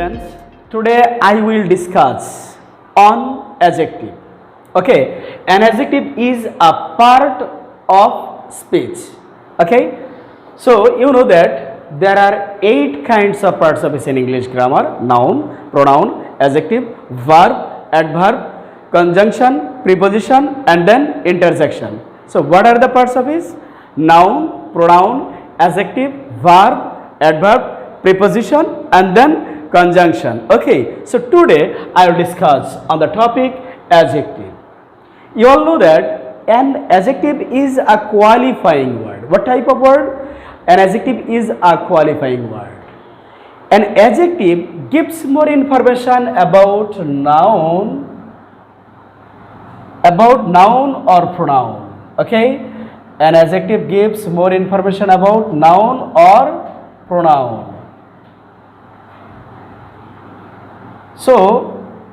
students, today I will discuss on adjective. Okay, an adjective is a part of speech. Okay, so you know that there are 8 kinds of parts of speech in English grammar: noun, pronoun, adjective, verb, adverb, conjunction, preposition, and then interjection. So what are the parts of speech? Noun, pronoun, adjective, verb, adverb, preposition, and then conjunction. Okay, so today I will discuss on the topic adjective. You all know that an adjective is a qualifying word. What type of word? An adjective is a qualifying word. An adjective gives more information about noun or pronoun. Okay, an adjective gives more information about noun or pronoun. So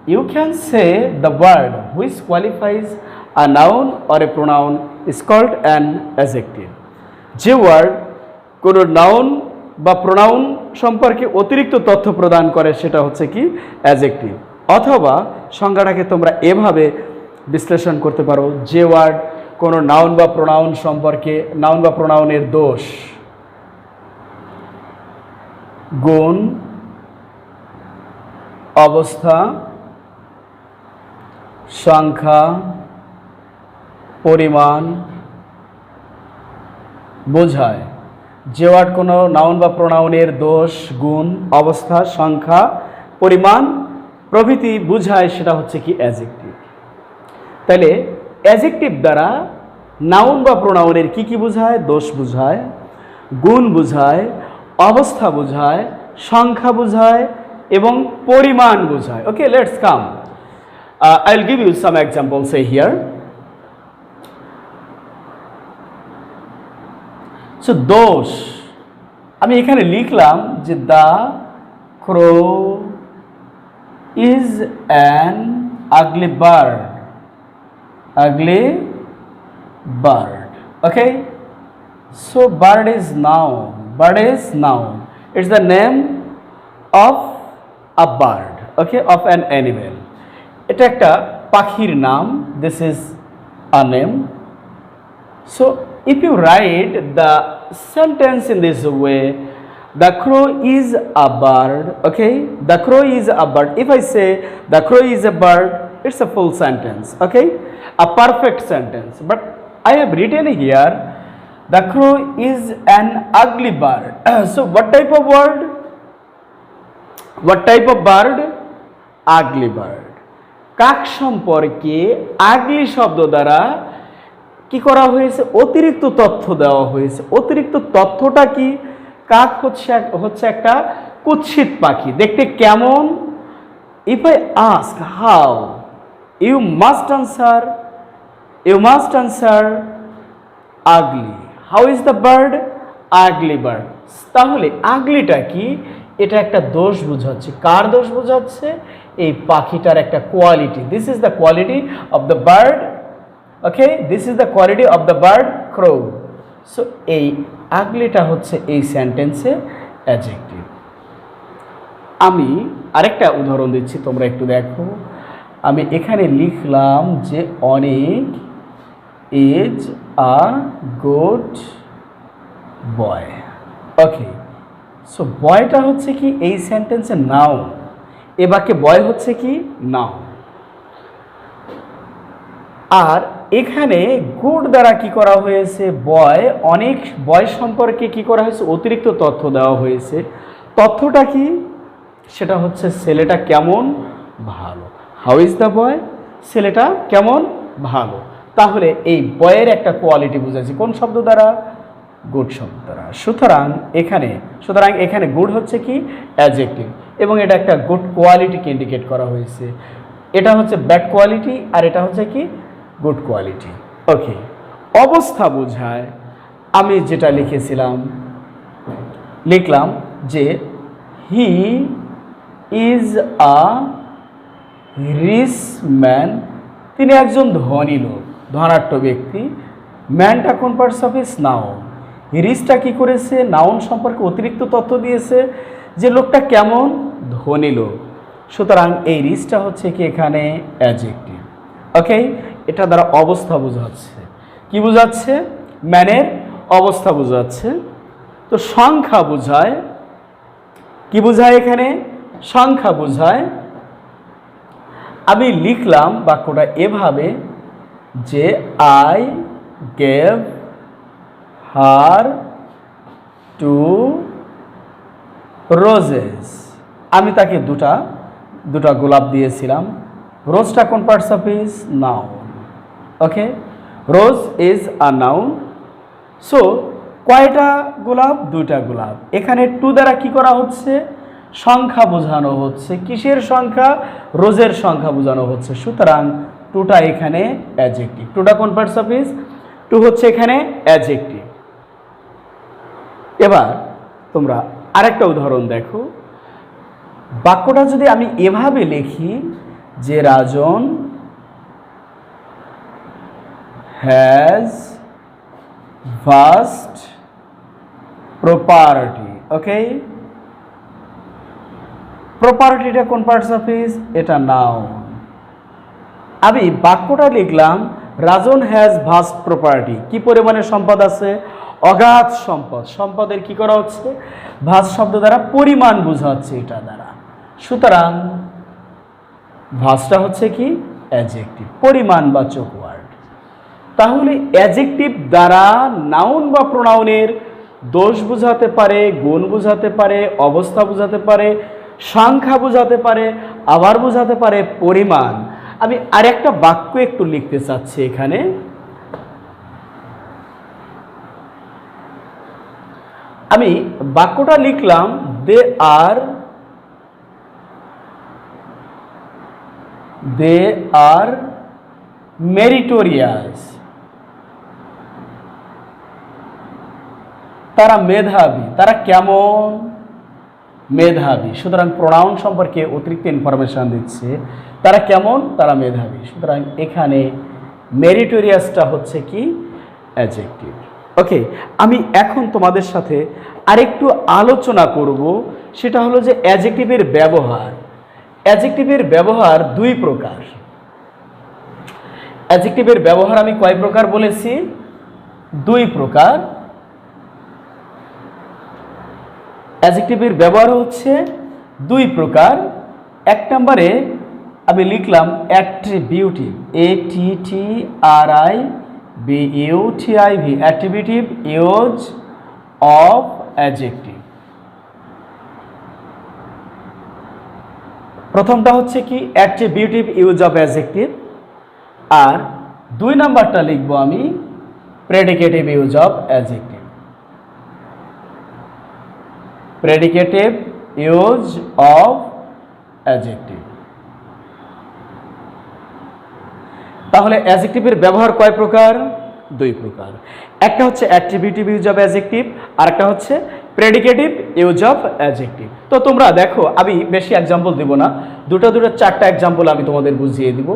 you can say the word which qualifies a noun or a pronoun is called an adjective. যে word কোনো noun বা pronoun সম্পর্কে অতিরিক্ত তথ্য প্রদান করে সেটা হচ্ছে কি অ্যাডজেক্টিভ। অথবা সংজ্ঞাটাকে তোমরা এভাবে বিশ্লেষণ করতে পারো, যে ওয়ার্ড কোনো নাউন বা প্রোনাউন সম্পর্কে, নাউন বা প্রোনাউনের দোষ, গুণ, অবস্থা, সংখ্যা, পরিমাণ বোঝায়। যে ওয়ার্ড কোনো নাউন বা প্রোনাউনের দোষ, গুণ, অবস্থা, সংখ্যা, পরিমাণ প্রভৃতি বোঝায় সেটা হচ্ছে কি অ্যাডজেক্টিভ। তাহলে অ্যাডজেক্টিভ দ্বারা নাউন বা প্রোনাউনের কি কি বোঝায়? দোষ বোঝায়, গুণ বোঝায়, অবস্থা বোঝায়, সংখ্যা বোঝায় এবং পরিমাণ বোঝায়। Okay, let's come. I will give you some examples here. So দোষ আমি এখানে লিখলাম যে the crow is an ugly bird. Ugly bird. Okay, so bird is noun. Bird is noun. It's the name of a bird. Okay, of an animal. এটা একটা পাখির নাম. This is a name. So if you write the sentence in this way, the crow is a bird. Okay, the crow is a bird. If I say the crow is a bird, it's a full sentence. Okay, a perfect sentence. But I have written here the crow is an ugly bird. So what type of word? What type of bird? Ugly bird. কাক সম্পর্কে আগলি শব্দ দ্বারা কি করা হয়েছে? অতিরিক্ত তথ্য দেওয়া হয়েছে। অতিরিক্ত তথ্যটা কি? কাক হচ্ছে একটা কুৎসিত পাখি। দেখতে কেমন? If I ask how, you must answer ugly. How is the bird? Ugly bird. তাহলে আগলিটা কি? এটা একটা দোষ বোঝাচ্ছে। কার দোষ বোঝাচ্ছে? এই পাখিটার একটা quality. This is the quality of the bird. Okay, this is the quality of the bird crow. So এই আগলিটা হচ্ছে এই সেন্টেন্সে অ্যাডজেক্টিভ। আমি আরেকটা উদাহরণ দিচ্ছি, তোমরা একটু দেখো। আমি এখানে লিখলাম যে অনেক is a good boy. Okay, so বয়টা হচ্ছে কি এই সেন্টেন্সে নাউন। এ বাক্যে বয় হচ্ছে কি নাউন। আর এখানে গুড দ্বারা কি করা হয়েছে? বয়, অনেক বয় সম্পর্কে কি করা হয়েছে? অতিরিক্ত তথ্য দেওয়া হয়েছে। তথ্যটা কি? সেটা হচ্ছে ছেলেটা কেমন? ভালো। How is the boy? ছেলেটা কেমন? ভালো। তাহলে এই বয়ের একটা কোয়ালিটি বুঝাচ্ছি কোন শব্দ দ্বারা? গুড শব্দ দ্বারা। সুতরাং এখানে গুড হচ্ছে কি অ্যাডজেক্টিভ এবং এটা একটা গুড কোয়ালিটিকে ইন্ডিকেট করা হয়েছে। এটা হচ্ছে ব্যাড কোয়ালিটি আর এটা হচ্ছে কি গুড কোয়ালিটি। ওকে, অবস্থা বোঝায় আমি যেটা লিখলাম যে he is a rich man. তিনি একজন ধনী লোক, ধনাঢ্য ব্যক্তি। ম্যানটা কোন পার্টস অফ স্পিচ? নাউন। রিচটা কি করেছে? নাউন সম্পর্কে অতিরিক্ত তথ্য দিয়েছে যে লোকটা কেমন? ধনী লোক। সুতরাং এই রিচটা হচ্ছে কি এখানে অ্যাডজেক্টিভ। ওকে, এটা দ্বারা অবস্থা বোঝাচ্ছে। কি বোঝাচ্ছে? ম্যানের অবস্থা বোঝাচ্ছে। তো সংখ্যা বোঝায়, কি বোঝায় এখানে? সংখ্যা বোঝায়। আমি লিখলাম বাক্যটা এভাবে যে I gave her two roses. আমি তাকে দুটা গোলাপ দিয়েছিলাম। রোজটা কোন parts of speech? Noun. Okay, rose is a noun. So কয়টা গোলাপ? দুইটা গোলাপ। এখানে টু দ্বারা কি করা হচ্ছে? সংখ্যা বোঝানো হচ্ছে। কিসের সংখ্যা? রোজের সংখ্যা বোঝানো হচ্ছে। সুতরাং টুটা এখানে অ্যাডজেক্টিভ। টুটা কোন পার্টস অফ স্পিচ? টু হচ্ছে এখানে অ্যাডজেক্টিভ। এবার তোমরা আরেকটা উদাহরণ দেখো। বাক্যটা যদি আমি এভাবে লিখি যে রাজন হ্যাজ ভাস্ট প্রপার্টি। ওকে, প্রপার্টিটা কোন পার্টস অফ স্পিচ? এটা নাউন। আমি বাক্যটা লিখলাম রাজন হ্যাজ ভাস্ট প্রপার্টি। কি পরিমাণে সম্পদ আছে? অগাধ সম্পদ। সম্পদের কি করা হচ্ছে? ভাস্ট শব্দ দ্বারা পরিমাণ বোঝাচ্ছে এটা দ্বারা। সুতরাং ভাস্টটা হচ্ছে কি? অ্যাডজেক্টিভ, পরিমাণবাচক ওয়ার্ড। তাহলে অ্যাডজেক্টিভ দ্বারা নাউন বা প্রোনাউনের দোষ বোঝাতে পারে, গুণ বোঝাতে পারে, অবস্থা বোঝাতে পারে, সংখ্যা বোঝাতে পারে, আবার বোঝাতে পারে পরিমাণ। আমি আরেকটা বাক্য একটু লিখতে চাচ্ছি এখানে। আমি বাক্যটা লিখলাম দে আর মেরিটোরিয়াস। তারা মেধাবী। তারা কেমন? মেধাবী। সুতরাং প্রোনাউন সম্পর্কে অতিরিক্ত ইনফরমেশন দিচ্ছে। তারা কেমন? তারা মেধাবী। সুতরাং এখানে মেরিটোরিয়াসটা হচ্ছে কি? অ্যাডজেক্টিভ। ওকে, আমি এখন তোমাদের সাথে আরেকটু আলোচনা করব। সেটা হলো যে অ্যাডজেক্টিভের ব্যবহার। অ্যাডজেক্টিভের ব্যবহার দুই প্রকার। অ্যাডজেক্টিভের ব্যবহার আমি কয় প্রকার বলেছি? দুই প্রকার। অ্যাডজেক্টিভের ব্যবহার হচ্ছে দুই প্রকার। এক নম্বরে আমি লিখলাম attributive, ATTRIBUTIV, attributive use of adjective. প্রথমটা হচ্ছে কি? Attributive use of adjective. আর দুই নাম্বারটা লিখব আমি predicative use of adjective. Predicative use of adjective. তাহলে অ্যাডজেক্টিভের ব্যবহার কয় প্রকার? দুই প্রকার। একটা হচ্ছে অ্যাট্রিবিউটিভ ইউজ অফ অ্যাডজেক্টিভ, আর একটা হচ্ছে প্রেডিকেটিভ ইউজ অফ অ্যাডজেক্টিভ। তো তোমরা দেখো, আমি বেশি এক্সাম্পল দেব না, দুটো চারটা এক্সাম্পল আমি তোমাদের বুঝিয়ে দিব।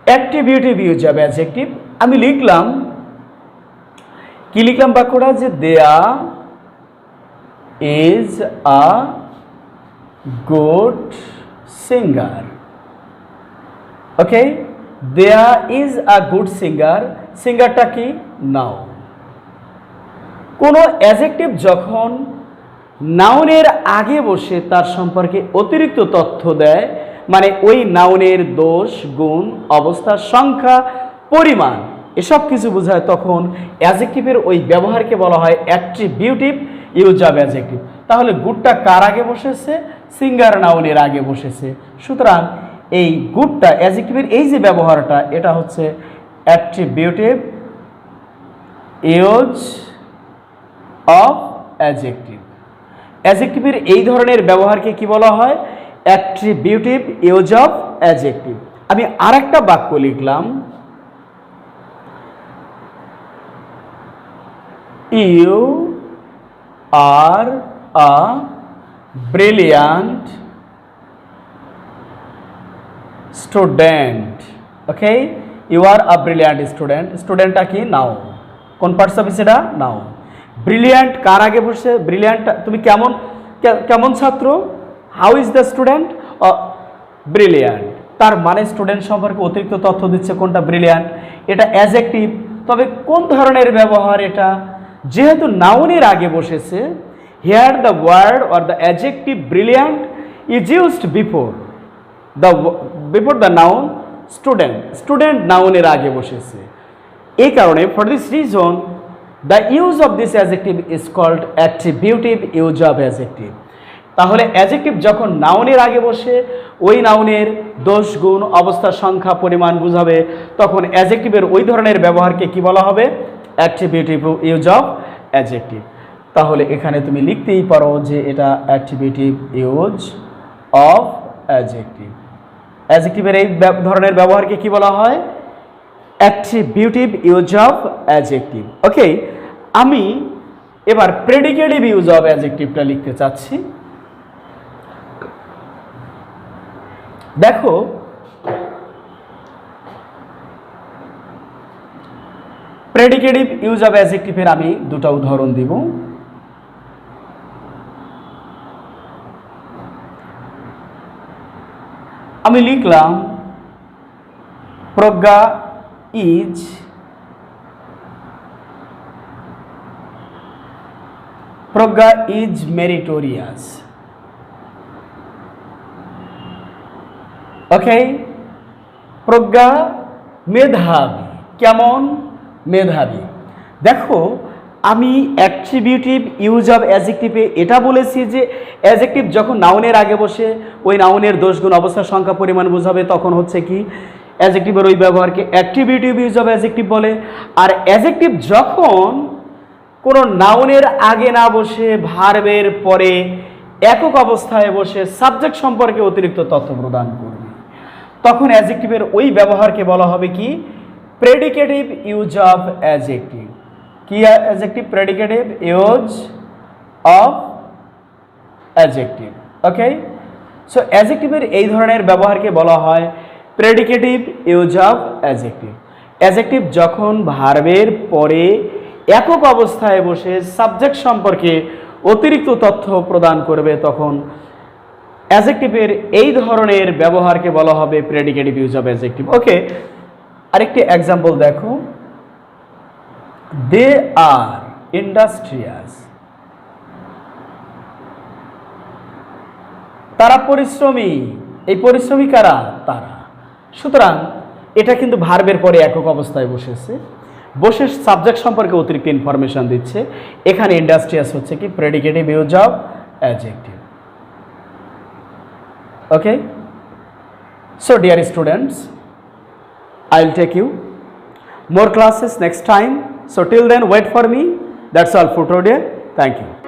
অ্যাট্রিবিউটিভ ইউজ অফ অ্যাডজেক্টিভ আমি লিখলাম, কি লিখলাম বাক্যটা? যে দেয়া ইজ আ গুড সিঙ্গার। ওকে, দেয়া ইজ আ গুড সিঙ্গার। সিঙ্গারটা কি? নাউন। কোনো অ্যাডজেক্টিভ যখন নাউনের আগে বসে তার সম্পর্কে অতিরিক্ত তথ্য দেয়, মানে ওই নাউনের দোষ, গুণ, অবস্থা, সংখ্যা, পরিমাণ এসব কিছু বোঝায়, তখন অ্যাডজেক্টিভের ওই ব্যবহারকে বলা হয় অ্যাট্রিবিউটিভ ইউজ অফ অ্যাডজেক্টিভ। তাহলে গুডটা কার আগে বসেছে? সিঙ্গার নাউনের আগে বসেছে। সুতরাং এই গুডটা অ্যাডজেক্টিভের এই যে ব্যবহারটা, এটা হচ্ছে অ্যাট্রিবিউটিভ ইউজ অফ অ্যাডজেক্টিভ। অ্যাডজেক্টিভের এই ধরনের ব্যবহারকে কি বলা হয়? Attributive use of adjective. আমি আরেকটা বাক্য লিখলাম, you are a brilliant student. Okay, you are a brilliant student. স্টুডেন্টটা কি? নাউন। কোন পার্টস অফ স্পিচ? এটা নাউন। ব্রিলিয়ান্ট কার আগে বসে? ব্রিলিয়ান্ট তুমি কেমন ছাত্র? How is the student? Brilliant. তার মানে স্টুডেন্ট সম্পর্কে অতিরিক্ত তথ্য দিচ্ছে কোনটা? ব্রিলিয়ান্ট। এটা অ্যাডজেক্টিভ। তবে কোন ধরনের ব্যবহার এটা? যেহেতু নাউনের আগে বসেছে, here the word or the adjective brilliant is used before the noun student. Student নাউনের আগে বসেছে, এই কারণে for this reason the use of this adjective is called attributive use of adjective. তাহলে অ্যাডজেক্টিভ যখন নাউনের আগে বসে ওই নাউনের দোষ, গুণ, অবস্থা, সংখ্যা, পরিমাণ বুঝাবে, তখন অ্যাডজেক্টিভের ওই ধরনের ব্যবহারকে কি বলা হবে? Attributive use of adjective. তাহলে এখানে তুমি লিখতেই পারো যে এটা অ্যাট্রিবিউটিভ ইউজ অফ অ্যাডজেক্টিভ। অ্যাডজেক্টিভের এই ধরনের ব্যবহারকে কি বলা হয়? Attributive use of adjective. Okay, আমি এবার প্রেডিকেটিভ ইউজ অফ অ্যাডজেক্টিভটা লিখতে চাচ্ছি। দেখো, প্রেডিকেটিভ ইউজ অফ অ্যাডজেক্টিভের আমি দুটো উদাহরণ দিব। আমি লিখলাম প্রজ্ঞা ইজ মেরিটোরিয়াস। ওকে, প্রজ্ঞা মেধাবী। কেমন? মেধাবী। দেখো, আমি অ্যাট্রিবিউটিভ ইউজ অফ অ্যাডজেক্টিভে এটা বলেছি যে অ্যাডজেক্টিভ যখন নাউনের আগে বসে ওই নাউনের দোষ, গুণ, অবস্থা, সংখ্যা, পরিমাণ বোঝাবে, তখন হচ্ছে কি অ্যাডজেক্টিভের ওই ব্যবহারকে অ্যাট্রিবিউটিভ ইউজ অফ অ্যাডজেক্টিভ বলে। আর অ্যাডজেক্টিভ যখন কোনো নাউনের আগে না বসে ভার্বের পরে একক অবস্থায় বসে সাবজেক্ট সম্পর্কে অতিরিক্ত তথ্য প্রদান করবে, তখন অ্যাডজেক্টিভের ওই ব্যবহারকে বলা হবে কি? Predicative use of adjective. কি adjective? Predicative use of adjective. Okay, so অ্যাডজেক্টিভের এই ধরনের ব্যবহারকে বলা হয় predicative use of adjective. Adjective যখন ভার্বের পরে একক অবস্থায় বসে সাবজেক্ট সম্পর্কে অতিরিক্ত তথ্য প্রদান করবে, তখন অ্যাডজেক্টিভের এই ধরনের ব্যবহারকে বলা হবে প্রেডিকেটিভ ইউজ অফ অ্যাডজেক্টিভ। ওকে, আরেকটি এক্সাম্পল দেখো, দে আর ইন্ডাস্ট্রিয়াস। তারা পরিশ্রমী। এই পরিশ্রমী কারা? তারা। সুতরাং এটা কিন্তু ভার্বের পরে একক অবস্থায় বসেছে, বসে সাবজেক্ট সম্পর্কে অতিরিক্ত ইনফরমেশন দিচ্ছে। এখানে ইন্ডাস্ট্রিয়াস হচ্ছে কি? Predicative use of adjective. Okay, so dear students, I'll take you more classes next time. So till then, wait for me. That's all for today. Thank you.